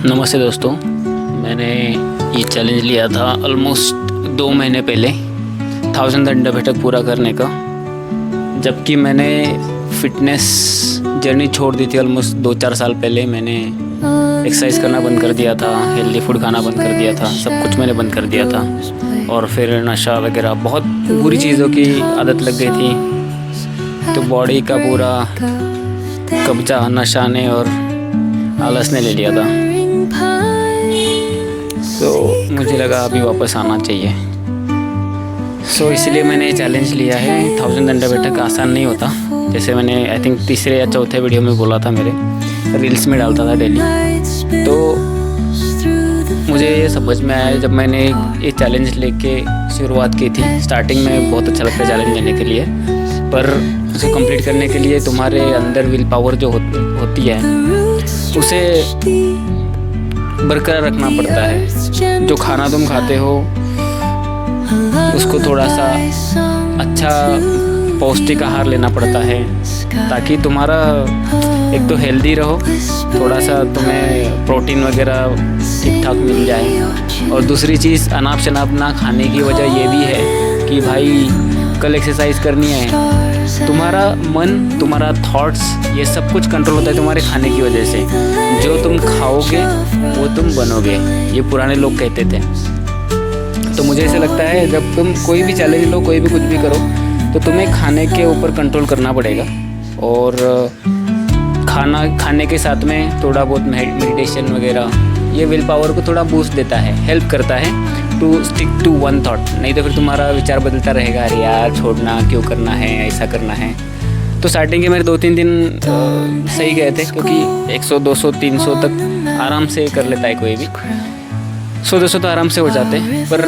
नमस्ते दोस्तों, मैंने ये चैलेंज लिया था ऑलमोस्ट 2 महीने पहले 1000 दंड बैठक पूरा करने का। जबकि मैंने फिटनेस जर्नी छोड़ दी थी ऑलमोस्ट 2-4 साल पहले। मैंने एक्सरसाइज करना बंद कर दिया था, हेल्दी फूड खाना बंद कर दिया था, सब कुछ मैंने बंद कर दिया था। और फिर नशा वगैरह बहुत बुरी चीज़ों की आदत लग गई थी। तो बॉडी का पूरा कब्जा नशा ने और आलस ने ले लिया था। तो मुझे लगा अभी वापस आना चाहिए। इसलिए मैंने चैलेंज लिया है। 1000 दंड बैठक आसान नहीं होता। जैसे मैंने आई थिंक तीसरे या चौथे वीडियो में बोला था, मेरे रील्स में डालता था डेली। तो मुझे ये समझ में आया जब मैंने ये चैलेंज लेके शुरुआत की थी। स्टार्टिंग में बहुत अच्छा लगता है चैलेंज लेने के लिए, पर उसे कंप्लीट करने के लिए तुम्हारे अंदर विल पावर जो होती है उसे बरकरार रखना पड़ता है। जो खाना तुम खाते हो उसको थोड़ा सा अच्छा पौष्टिक आहार लेना पड़ता है, ताकि तुम्हारा एक तो हेल्दी रहो, थोड़ा सा तुम्हें प्रोटीन वगैरह ठीक ठाक मिल जाए। और दूसरी चीज़, अनाप शनाप ना खाने की वजह ये भी है कि भाई कल एक्सरसाइज करनी है। तुम्हारा मन, तुम्हारा थॉट्स, ये सब कुछ कंट्रोल होता है तुम्हारे खाने की वजह से। जो तुम खाओगे वो तुम बनोगे, ये पुराने लोग कहते थे। तो मुझे ऐसा लगता है जब तुम कोई भी चैलेंज लो, कोई भी कुछ भी करो, तो तुम्हें खाने के ऊपर कंट्रोल करना पड़ेगा। और खाने के साथ में थोड़ा बहुत मेडिटेशन वगैरह, ये विल पावर को थोड़ा बूस्ट देता है, हेल्प करता है to stick to one thought. नहीं तो फिर तुम्हारा विचार बदलता रहेगा, अरे यार छोड़ना क्यों करना है, ऐसा करना है। तो स्टार्टिंग के मेरे 2-3 दिन सही गए थे, क्योंकि 100, 200, 300 तक आराम से कर लेता है कोई भी। 100-200 तो आराम से हो जाते हैं, पर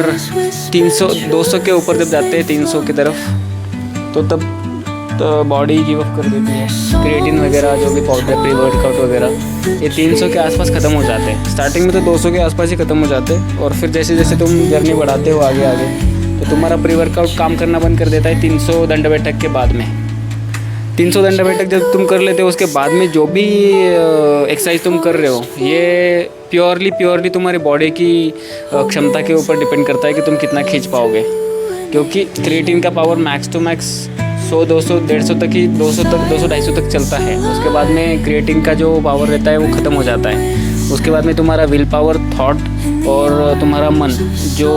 300, 200 के ऊपर जब जाते हैं 300 की तरफ, तो तब तो बॉडी गिव अप कर देती है। क्रिएटिन वगैरह जो भी पाउडर, प्री वर्कआउट वगैरह, ये 300 के आसपास ख़त्म हो जाते हैं। स्टार्टिंग में तो 200 के आसपास ही ख़त्म हो जाते हैं। और फिर जैसे जैसे तुम जर्नी बढ़ाते हो आगे आगे, तो तुम्हारा प्री वर्कआउट काम करना बंद कर देता है 300 दंड बैठक के बाद में। 300 दंड बैठक जब तुम कर लेते हो, उसके बाद में जो भी एक्सरसाइज तुम कर रहे हो, ये प्योरली तुम्हारी बॉडी की क्षमता के ऊपर डिपेंड करता है कि तुम कितना खींच पाओगे। क्योंकि क्रिएटिन का पावर मैक्स टू मैक्स 100, 200, 150 तक ही, 200 तक, 200, 250 तक चलता है। उसके बाद में क्रिएटिन का जो पावर रहता है वो ख़त्म हो जाता है। उसके बाद में तुम्हारा विल पावर, थॉट और तुम्हारा मन जो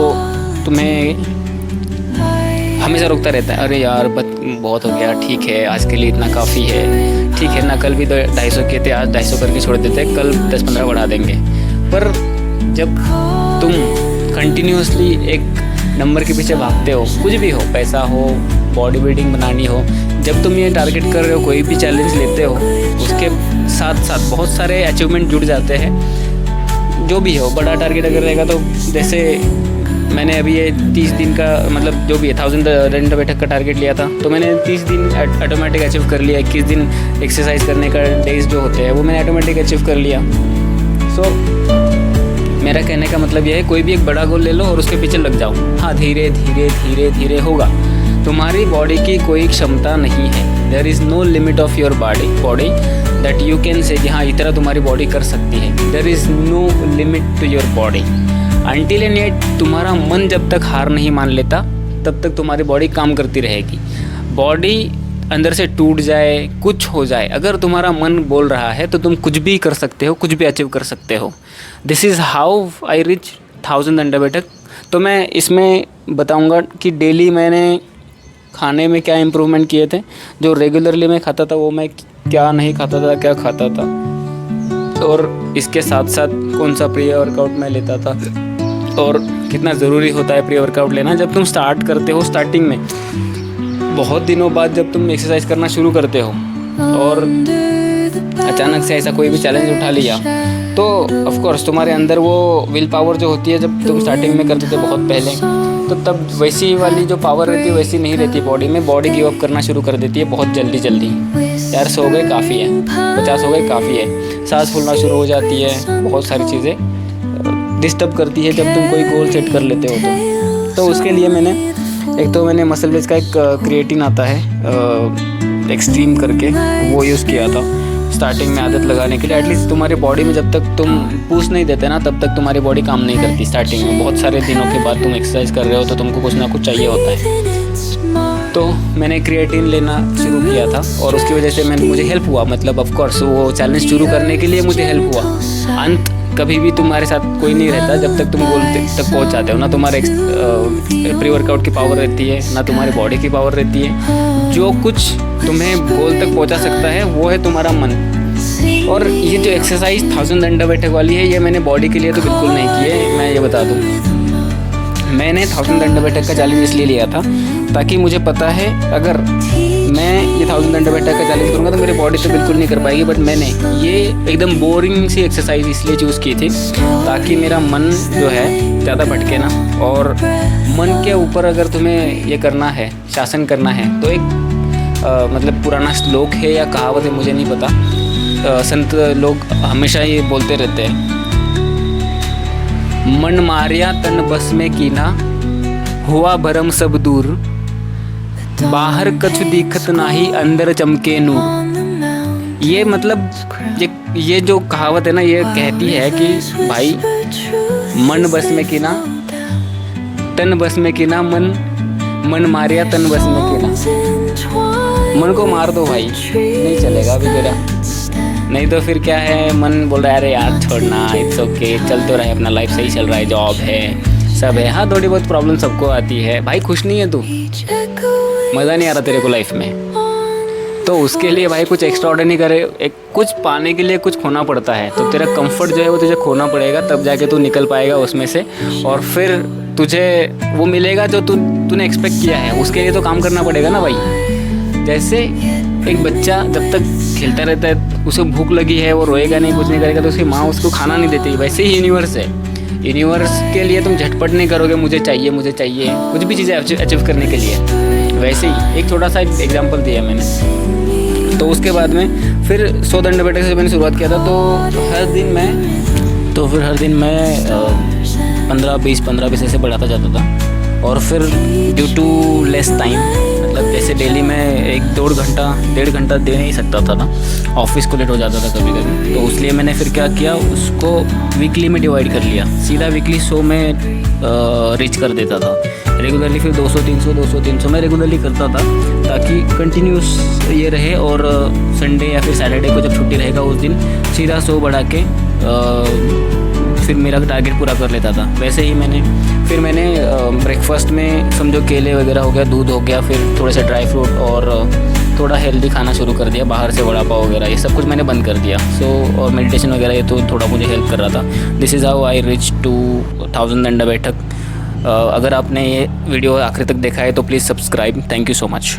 तुम्हें हमेशा रोकता रहता है, अरे यार बहुत हो गया, ठीक है आज के लिए इतना काफ़ी है, ठीक है ना, कल भी 250 किए थे, आज 250 करके छोड़ देते हैं, कल 10-15 बढ़ा देंगे। पर जब तुम कंटिन्यूसली एक नंबर के पीछे भागते हो, कुछ भी हो, पैसा हो, बॉडी बिल्डिंग बनानी हो, जब तुम ये टारगेट कर रहे हो, कोई भी चैलेंज लेते हो, उसके साथ साथ बहुत सारे अचीवमेंट जुड़ जाते हैं। जो भी हो, बड़ा टारगेट अगर रहेगा तो जैसे मैंने अभी ये 30 दिन का, मतलब जो भी है 1000 दंड बैठक का टारगेट लिया था, तो मैंने 30 दिन ऑटोमेटिक अचीव कर लिया। 21 दिन एक्सरसाइज करने का डेज जो होते हैं वो मैंने ऑटोमेटिक अचीव कर लिया। मेरा कहने का मतलब यह है, कोई भी एक बड़ा गोल ले लो और उसके पीछे लग जाओ। हाँ, धीरे धीरे धीरे धीरे होगा। तुम्हारी बॉडी की कोई क्षमता नहीं है। There is no limit of your body that you can say, हाँ इतना तुम्हारी बॉडी कर सकती है। There is no limit to your body until and yet तुम्हारा मन जब तक हार नहीं मान लेता, तब तक तुम्हारी बॉडी काम करती रहेगी। बॉडी अंदर से टूट जाए, कुछ हो जाए, अगर तुम्हारा मन बोल रहा है तो तुम कुछ भी कर सकते हो, कुछ भी अचीव कर सकते हो। This is how I rich 1000 दंड बैठक। तो मैं इसमें बताऊंगा कि डेली मैंने खाने में क्या इम्प्रूवमेंट किए थे। जो रेगुलरली मैं खाता था वो मैं क्या नहीं खाता था, क्या खाता था, और इसके साथ साथ कौन सा प्री वर्कआउट मैं लेता था, और कितना ज़रूरी होता है प्री वर्कआउट लेना। जब तुम स्टार्ट करते हो, स्टार्टिंग में बहुत दिनों बाद जब तुम एक्सरसाइज करना शुरू करते हो और अचानक से ऐसा कोई भी चैलेंज उठा लिया, तो ऑफ कोर्स तुम्हारे अंदर वो विल पावर जो होती है, जब तुम स्टार्टिंग में करते थे बहुत पहले, तो तब वैसी वाली जो पावर रहती है वैसी नहीं रहती बॉडी में। बॉडी गिव अप करना शुरू कर देती है बहुत जल्दी। यार 100 हो गए काफ़ी है, 50 हो गए काफ़ी है, सांस फूलना शुरू हो जाती है, बहुत सारी चीज़ें डिस्टर्ब करती है जब तुम कोई गोल सेट कर लेते हो। तो उसके लिए मैंने मसल ब्लेज का एक क्रिएटिन आता है एक्सट्रीम करके, वो यूज़ किया था। स्टार्टिंग में आदत लगाने के लिए एटलीस्ट तुम्हारी बॉडी में जब तक तुम पुश नहीं देते ना तब तक तुम्हारी बॉडी काम नहीं करती। स्टार्टिंग में बहुत सारे दिनों के बाद तुम एक्सरसाइज कर रहे हो तो तुमको कुछ ना कुछ चाहिए होता है। तो मैंने क्रिएटिन लेना शुरू किया था और उसकी वजह से मुझे हेल्प हुआ। मतलब ऑफ कोर्स वो चैलेंज शुरू करने के लिए मुझे हेल्प हुआ। अंत कभी भी तुम्हारे साथ कोई नहीं रहता जब तक तुम गोल तक पहुंच जाते हो। ना तुम्हारे प्री वर्कआउट की पावर रहती है, ना तुम्हारी बॉडी की पावर रहती है। जो कुछ तुम्हें गोल तक पहुंचा सकता है वो है तुम्हारा मन। और ये जो एक्सरसाइज 1000 दंड बैठक वाली है ये मैंने बॉडी के लिए तो बिल्कुल नहीं की है। मैं ये बता दूँ, मैंने 1000 दंड बैठक का चैलेंज इसलिए लिया था ताकि मुझे पता है अगर मैं ये 1000 दंड बैठक का चैलेंज करूँगा तो मेरी बॉडी तो बिल्कुल नहीं कर पाएगी। बट मैंने ये एकदम बोरिंग सी एक्सरसाइज इसलिए चूज़ की थी ताकि मेरा मन जो है ज़्यादा भटके ना। और मन के ऊपर अगर तुम्हें ये करना है, शासन करना है, तो एक मतलब पुराना श्लोक है या कहावत है मुझे नहीं पता, संत लोग हमेशा ये बोलते रहते हैं, मन मारिया तन बस में कीना, हुआ भरम सब दूर, बाहर कछु दिखत नाही अंदर चमके नूर। ये मतलब ये जो कहावत है ना ये कहती है कि भाई मन बस में कीना, तन बस में कीना, मन मारिया तन बस में कीना। मन को मार दो भाई, नहीं चलेगा अभी तेरा। नहीं तो फिर क्या है, मन बोल रहा है अरे यार छोड़ना, इट्स ओके, चल तो रहे, अपना लाइफ सही चल रहा है, जॉब है, सब है। हाँ थोड़ी बहुत प्रॉब्लम सबको आती है भाई, खुश नहीं है तू, मज़ा नहीं आ रहा तेरे को लाइफ में, तो उसके लिए भाई कुछ एक्स्ट्रा ऑर्डिनरी करे, एक कुछ पाने के लिए कुछ खोना पड़ता है। तो तेरा कंफर्ट जो है वो तुझे खोना पड़ेगा, तब जाके तू निकल पाएगा उसमें से और फिर तुझे वो मिलेगा जो तूने एक्सपेक्ट किया है। उसके लिए तो काम करना पड़ेगा ना भाई। जैसे एक बच्चा जब तक खेलता रहता है, उसे भूख लगी है, वो रोएगा नहीं, कुछ नहीं करेगा, तो उसकी माँ उसको खाना नहीं देती। वैसे ही यूनिवर्स है, यूनिवर्स के लिए तुम झटपट नहीं करोगे मुझे चाहिए कुछ भी चीज़ें अचीव करने के लिए। वैसे ही एक छोटा सा एग्जांपल दिया मैंने। तो उसके बाद में फिर 100 दंड बैठक से मैंने शुरुआत किया था। तो हर दिन मैं 15-20 ऐसे बढ़ाता जाता था। और फिर ड्यू टू लेस टाइम, मतलब जैसे डेली में 1-1.5 घंटा दे नहीं सकता था ना, ऑफिस को लेट हो जाता था कभी कभी, तो इसलिए मैंने फिर क्या किया, उसको वीकली में डिवाइड कर लिया। सीधा वीकली 100 में रीच कर देता था रेगुलरली। फिर 200-300 मैं रेगुलरली करता था ताकि कंटिन्यूस ये रहे। और संडे या फिर सैटरडे को जब छुट्टी रहेगा उस दिन सीधा 100 बढ़ा के फिर मेरा टारगेट पूरा कर लेता था। वैसे ही मैंने ब्रेकफास्ट में समझो केले वगैरह हो गया, दूध हो गया, फिर थोड़े से ड्राई फ्रूट और थोड़ा हेल्दी खाना शुरू कर दिया। बाहर से वड़ा पाव वगैरह ये सब कुछ मैंने बंद कर दिया। और मेडिटेशन वगैरह ये तो थोड़ा मुझे हेल्प कर रहा था। This is how I reach to 1000 दंड बैठक। अगर आपने ये वीडियो आखिर तक देखा है तो please subscribe. Thank you so much.